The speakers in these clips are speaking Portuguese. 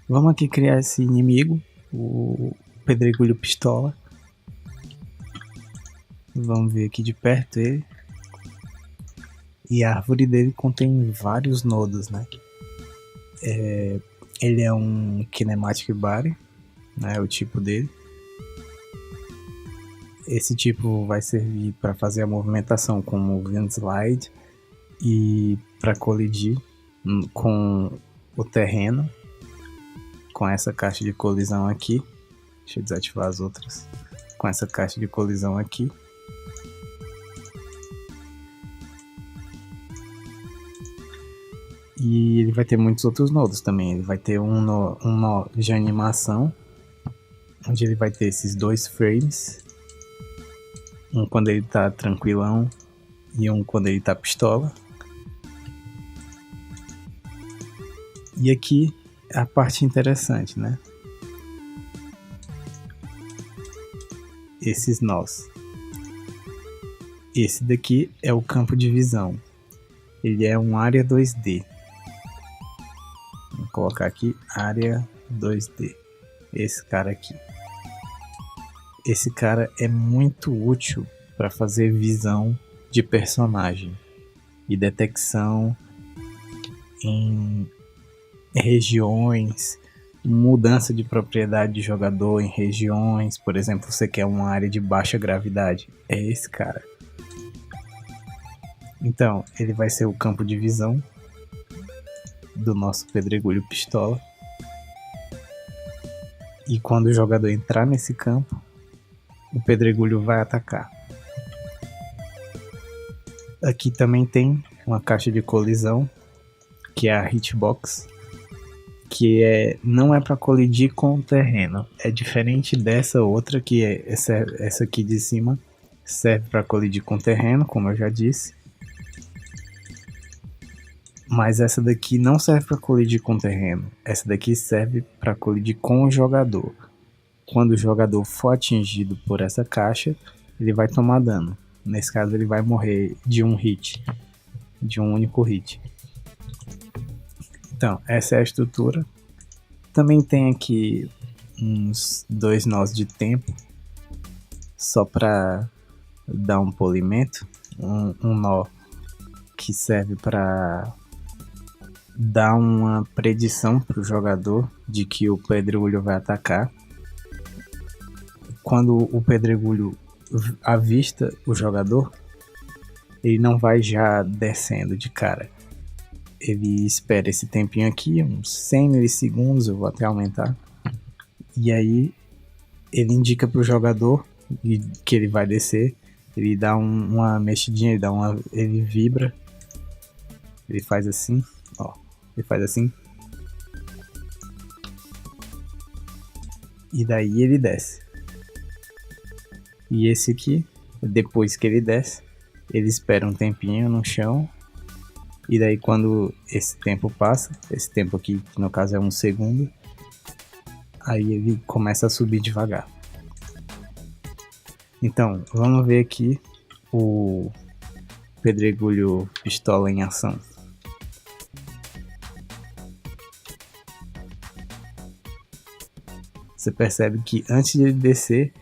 Vamos aqui criar esse inimigo, o pedregulho pistola. Vamos ver aqui de perto ele. E a árvore dele contém vários nodos, né? Ele é um kinematic body, né? O tipo dele. Esse tipo vai servir para fazer a movimentação com o movement slide e para colidir com o terreno, com essa caixa de colisão aqui. Deixa eu desativar as outras. Com essa caixa de colisão aqui. E ele vai ter muitos outros nodos também. Ele vai ter um nó de animação, onde ele vai ter esses 2 frames. Um quando ele tá tranquilão e um quando ele tá pistola. E aqui a parte interessante, né? Esses nós. Esse daqui é o campo de visão. Ele é um área 2D. Vou colocar aqui área 2D. Esse cara aqui. Esse cara é muito útil para fazer visão de personagem e detecção em regiões, mudança de propriedade de jogador em regiões. Por exemplo, você quer uma área de baixa gravidade, é esse cara. Então, ele vai ser o campo de visão do nosso pedregulho pistola. E quando o jogador entrar nesse campo, o pedregulho vai atacar. Aqui também tem uma caixa de colisão, que é a hitbox, que não é para colidir com o terreno. É diferente dessa outra, que é essa aqui de cima, serve para colidir com o terreno, como eu já disse. Mas essa daqui não serve para colidir com o terreno. Essa daqui serve para colidir com o jogador. Quando o jogador for atingido por essa caixa, ele vai tomar dano. Nesse caso, ele vai morrer de um hit, de um único hit. Então, essa é a estrutura. Também tem aqui uns 2 nós de tempo, só para dar um polimento. Um nó que serve para dar uma predição para o jogador de que o pedregulho vai atacar. Quando o pedregulho avista o jogador, ele não vai já descendo de cara. Ele espera esse tempinho aqui, uns 100 milissegundos, eu vou até aumentar. E aí ele indica para o jogador que ele vai descer. Ele dá uma mexidinha, ele vibra. Ele faz assim, ó. Ele faz assim. E daí ele desce. E esse aqui, depois que ele desce, ele espera um tempinho no chão. E daí quando esse tempo passa, esse tempo aqui, que no caso é 1 segundo, aí ele começa a subir devagar. Então, vamos ver aqui o pedregulho pistola em ação. Você percebe que antes de ele descer,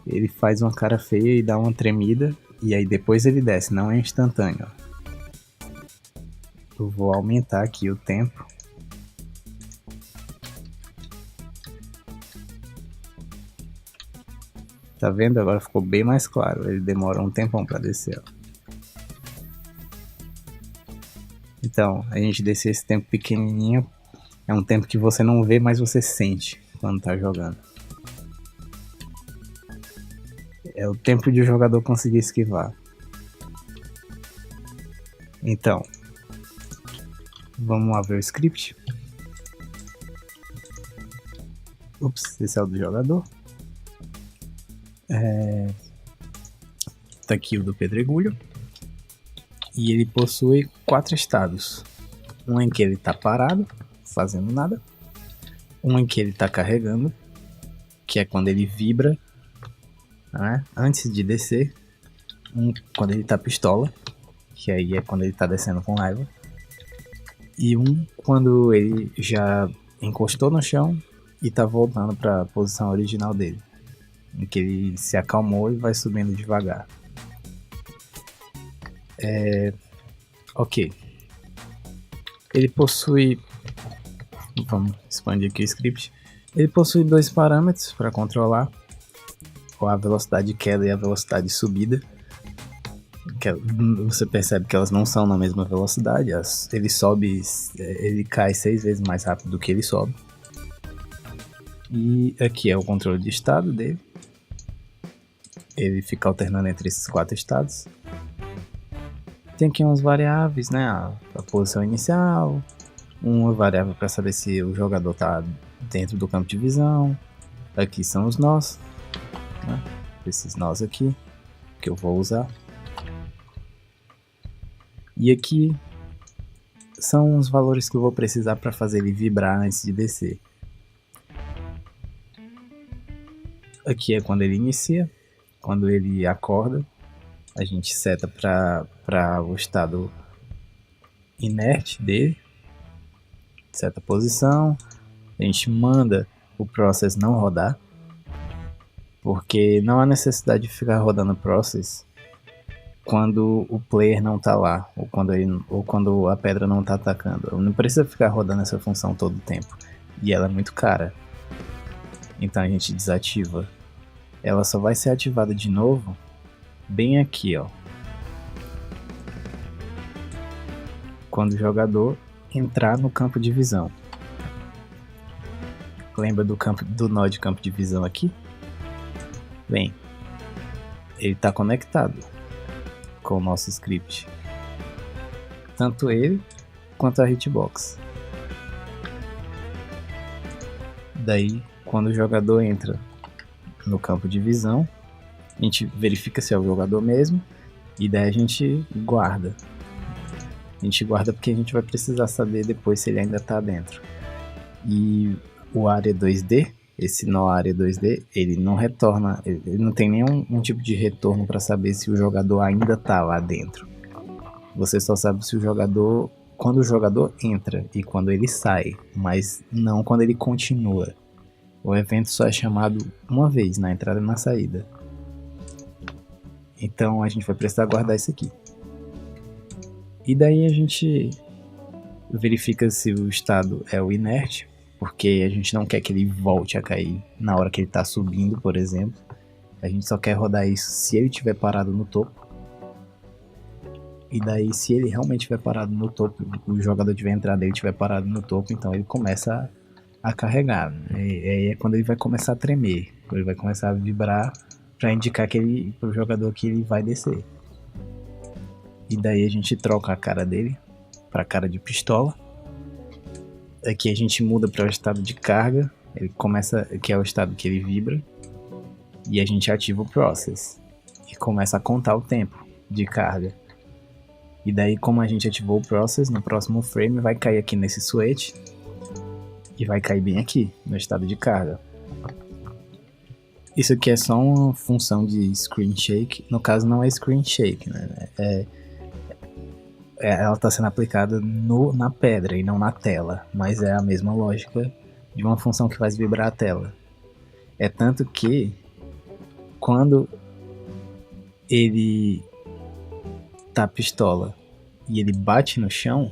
ele faz uma cara feia e dá uma tremida, e aí depois ele desce, não é instantâneo. Eu vou aumentar aqui o tempo. Tá vendo? Agora ficou bem mais claro. Ele demora um tempão para descer. Ó. Então, a gente descer esse tempo pequenininho é um tempo que você não vê, mas você sente quando tá jogando. É o tempo de o jogador conseguir esquivar. Então, vamos lá ver o script. Ups, esse é o do jogador. Tá aqui o do pedregulho. E ele possui 4 estados. Um em que ele tá parado, fazendo nada. Um em que ele tá carregando, que é quando ele vibra, né, antes de descer. Um quando ele tá pistola, que aí é quando ele tá descendo com raiva. E um quando ele já encostou no chão e tá voltando para a posição original dele, em que ele se acalmou e vai subindo devagar. Ok. Ele possui... Vamos expandir aqui o script. Ele possui 2 parâmetros para controlar, a velocidade de queda e a velocidade de subida. Você percebe que elas não são na mesma velocidade. Ele cai 6 vezes mais rápido do que ele sobe. E aqui é o controle de estado dele. Ele fica alternando entre esses 4 estados. Tem aqui umas variáveis, né? A posição inicial, uma variável para saber se o jogador está dentro do campo de visão. Aqui são os nós, né? Esses nós aqui que eu vou usar. E aqui são os valores que eu vou precisar para fazer ele vibrar antes de descer. Aqui é quando ele inicia, quando ele acorda. A gente seta para o estado inerte dele, seta a posição, a gente manda o process não rodar, porque não há necessidade de ficar rodando o process quando o player não está lá, ou quando a pedra não está atacando. Não precisa ficar rodando essa função todo o tempo, e ela é muito cara, então a gente desativa. Ela só vai ser ativada de novo bem aqui, ó, quando o jogador entrar no campo de visão. Lembra do nó de campo de visão aqui? Bem, ele está conectado com o nosso script, tanto ele quanto a hitbox. Daí, quando o jogador entra no campo de visão, a gente verifica se é o jogador mesmo, e daí a gente guarda. A gente guarda porque a gente vai precisar saber depois se ele ainda está dentro. E o área 2D, esse nó área 2D, ele não retorna, ele não tem nenhum tipo de retorno para saber se o jogador ainda está lá dentro. Você só sabe se quando o jogador entra e quando ele sai, mas não quando ele continua. O evento só é chamado uma vez, na entrada e na saída. Então a gente vai precisar guardar isso aqui. E daí a gente verifica se o estado é o inerte, porque a gente não quer que ele volte a cair na hora que ele está subindo, por exemplo. A gente só quer rodar isso se ele estiver parado no topo. E daí, se ele realmente estiver parado no topo, o jogador tiver entrado e ele estiver parado no topo, então ele começa a carregar. E é quando ele vai começar a tremer, quando ele vai começar a vibrar, para indicar pro jogador que ele vai descer. E daí a gente troca a cara dele para cara de pistola. Aqui a gente muda para o estado de carga, ele começa, que é o estado que ele vibra, e a gente ativa o process e começa a contar o tempo de carga. E daí, como a gente ativou o process, no próximo frame vai cair aqui nesse switch e vai cair bem aqui no estado de carga. Isso aqui é só uma função de screen shake. No caso, não é screen shake, né? Ela está sendo aplicada na pedra e não na tela, mas é a mesma lógica de uma função que faz vibrar a tela. É tanto que quando ele tá pistola e ele bate no chão,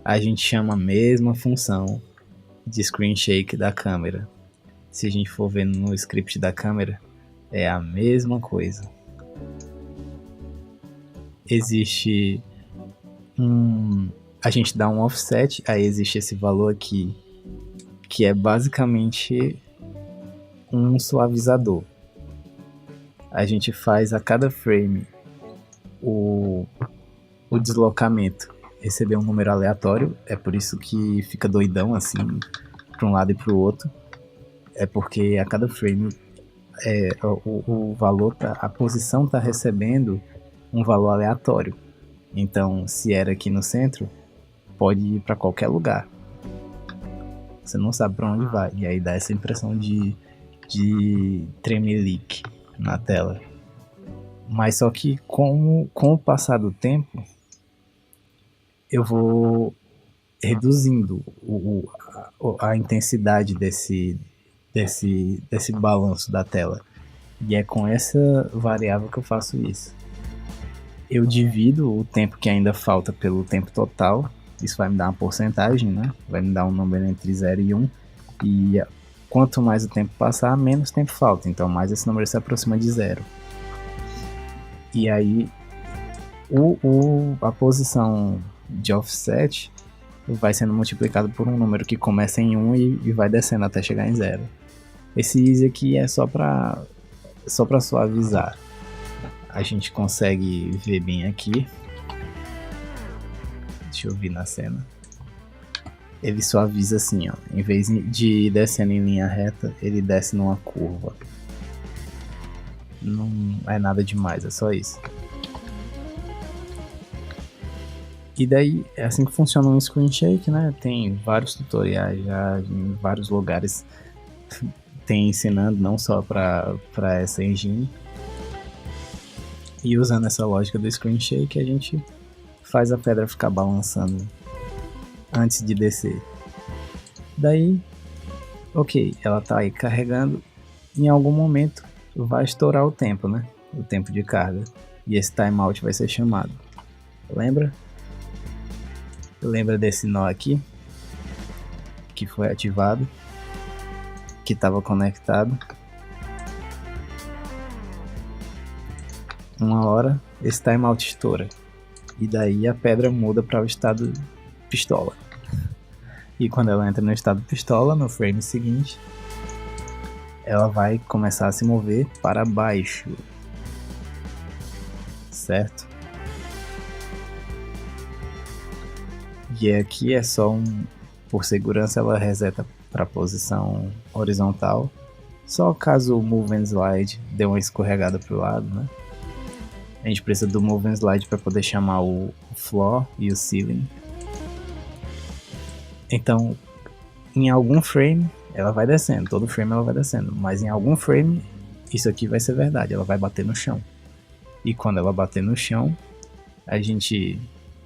a gente chama a mesma função de screen shake da câmera. Se a gente for ver no script da câmera, é a mesma coisa. Existe a gente dá um offset, aí existe esse valor aqui, que é basicamente um suavizador. A gente faz a cada frame o deslocamento receber um número aleatório, é por isso que fica doidão assim, para um lado e para o outro. É porque a cada frame o valor, a posição está recebendo um valor aleatório. Então, se era aqui no centro, pode ir para qualquer lugar. Você não sabe para onde vai. E aí dá essa impressão de tremelique na tela. Mas só que com o passar do tempo, eu vou reduzindo a intensidade desse balanço da tela. E é com essa variável que eu faço isso. Eu divido o tempo que ainda falta pelo tempo total. Isso vai me dar uma porcentagem, né? Vai me dar um número entre 0 e 1. E quanto mais o tempo passar, menos tempo falta. Então mais esse número se aproxima de 0. E aí a posição de offset vai sendo multiplicado por um número que começa em 1 e vai descendo até chegar em 0. Esse easy aqui é só para suavizar. A gente consegue ver bem aqui. Deixa eu ver na cena. Ele suaviza assim, ó. Em vez de ir descendo em linha reta, ele desce numa curva. Não é nada demais, é só isso. E daí, é assim que funciona um screen shake, né? Tem vários tutoriais já em vários lugares. Tem ensinando, não só para essa engine. E usando essa lógica do screen shake, a gente faz a pedra ficar balançando antes de descer. Daí, ok, ela tá aí carregando. Em algum momento vai estourar o tempo, né? O tempo de carga. E esse timeout vai ser chamado. Lembra? Lembra desse nó aqui? Que foi ativado. Que estava conectado. Uma hora esse timeout estoura. E daí a pedra muda para o estado pistola. E quando ela entra no estado pistola, no frame seguinte, ela vai começar a se mover para baixo. Certo? E aqui é só por segurança ela reseta para a posição horizontal. Só caso o Move and Slide dê uma escorregada para o lado, né? A gente precisa do Move and Slide para poder chamar o Floor e o Ceiling. Então, em algum frame, ela vai descendo. Todo frame ela vai descendo. Mas em algum frame, isso aqui vai ser verdade. Ela vai bater no chão. E quando ela bater no chão, a gente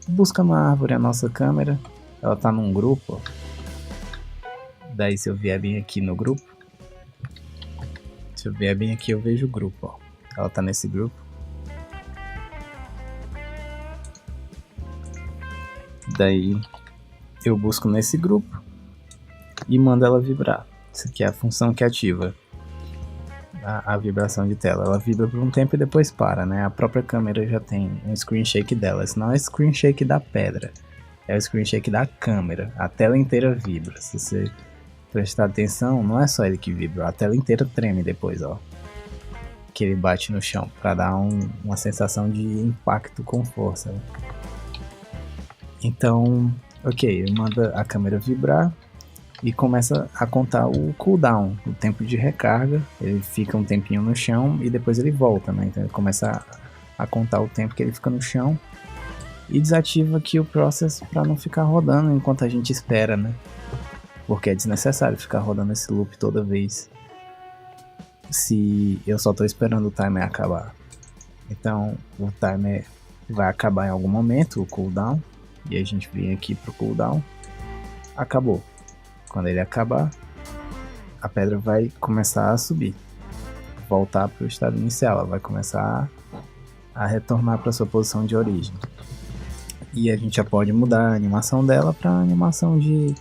busca na árvore a nossa câmera. Ela tá num grupo. Ó. Daí se eu vier bem aqui no grupo. Se eu vier bem aqui eu vejo o grupo. Ó. Ela tá nesse grupo. Daí eu busco nesse grupo e mando ela vibrar. Isso aqui é a função que ativa a vibração de tela. Ela vibra por um tempo e depois para, né? A própria câmera já tem um screen shake dela. Esse não é o screen shake da pedra, é o screen shake da câmera. A tela inteira vibra. Se você prestar atenção, não é só ele que vibra, a tela inteira treme depois, ó. Que ele bate no chão para dar uma sensação de impacto com força. Né? Então, ok, manda a câmera vibrar e começa a contar o cooldown, o tempo de recarga. Ele fica um tempinho no chão e depois ele volta, né? Então ele começa a contar o tempo que ele fica no chão e desativa aqui o process para não ficar rodando enquanto a gente espera, né? Porque é desnecessário ficar rodando esse loop toda vez se eu só estou esperando o timer acabar. Então o timer vai acabar em algum momento, o cooldown. E a gente vem aqui pro cooldown. Acabou. Quando ele acabar, a pedra vai começar a subir. Voltar para o estado inicial. Ela vai começar a retornar para sua posição de origem. E a gente já pode mudar a animação dela para animação de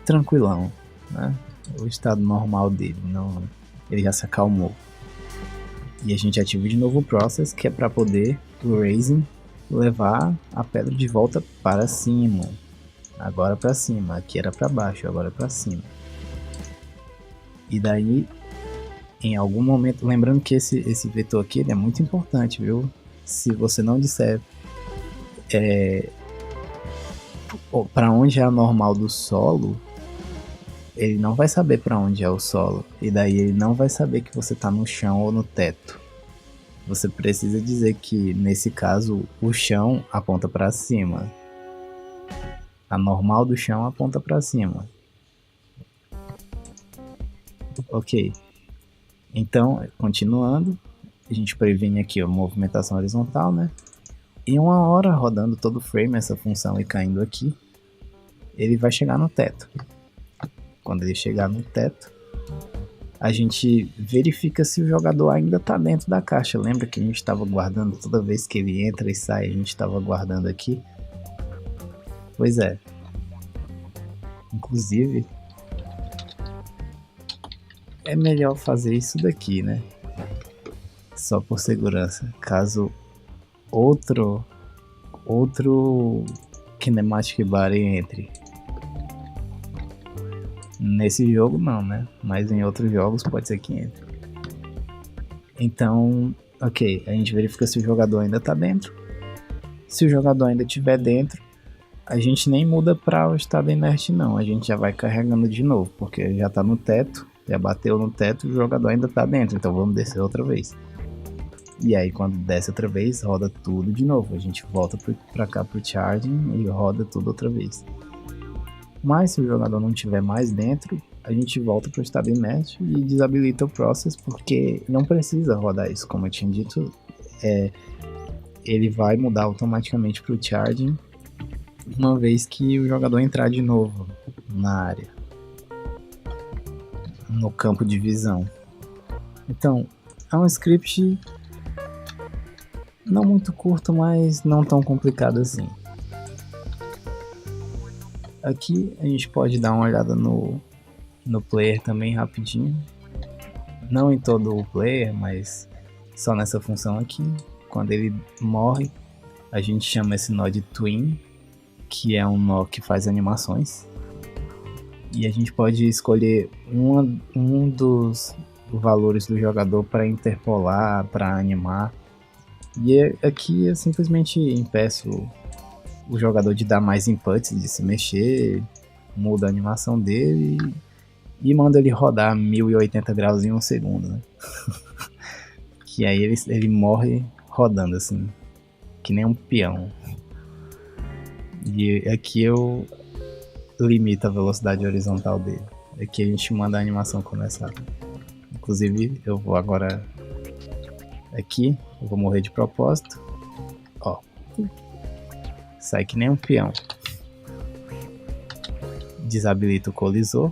tranquilão, né? O estado normal dele. Não, ele já se acalmou. E a gente ativa de novo o process, que é para poder o raising levar a pedra de volta para cima. Agora para cima, aqui era para baixo, agora para cima. E daí, em algum momento, lembrando que esse vetor aqui ele é muito importante, viu? Se você não disser para onde é a normal do solo, ele não vai saber para onde é o solo. E daí ele não vai saber que você está no chão ou no teto. Você precisa dizer que, nesse caso, o chão aponta para cima. A normal do chão aponta para cima. Ok. Então, continuando, a gente previne aqui a movimentação horizontal, né? Em uma hora, rodando todo o frame, essa função e caindo aqui, ele vai chegar no teto. Quando ele chegar no teto, a gente verifica se o jogador ainda está dentro da caixa. Lembra que a gente estava guardando toda vez que ele entra e sai, a gente estava guardando aqui? Pois é. Inclusive, é melhor fazer isso daqui, né? Só por segurança. Caso outro Kinematic Body entre. Nesse jogo não, né? Mas em outros jogos pode ser que entre. Então, ok, a gente verifica se o jogador ainda tá dentro. Se o jogador ainda estiver dentro, a gente nem muda para o estado inerte não. A gente já vai carregando de novo, porque já tá no teto, já bateu no teto e o jogador ainda tá dentro. Então vamos descer outra vez. E aí quando desce outra vez, roda tudo de novo. A gente volta pra cá pro charging e roda tudo outra vez. Mas se o jogador não estiver mais dentro, a gente volta para o estado inerte e desabilita o process, porque não precisa rodar isso. Como eu tinha dito, ele vai mudar automaticamente para o charging uma vez que o jogador entrar de novo na área, no campo de visão. Então, é um script não muito curto, mas não tão complicado assim. Aqui a gente pode dar uma olhada no player também rapidinho. Não em todo o player, mas só nessa função aqui. Quando ele morre, a gente chama esse nó de Twin, que é um nó que faz animações. E a gente pode escolher um dos valores do jogador para interpolar, para animar. E aqui eu simplesmente impeço o jogador de dar mais inputs, de se mexer, muda a animação dele e manda ele rodar 1080 graus em um segundo, né? Que aí ele morre rodando assim, que nem um peão. E aqui eu limito a velocidade horizontal dele. Aqui a gente manda a animação começar. Inclusive eu vou agora aqui, eu vou morrer de propósito. Ó. Sai que nem um peão. Desabilita o colisor.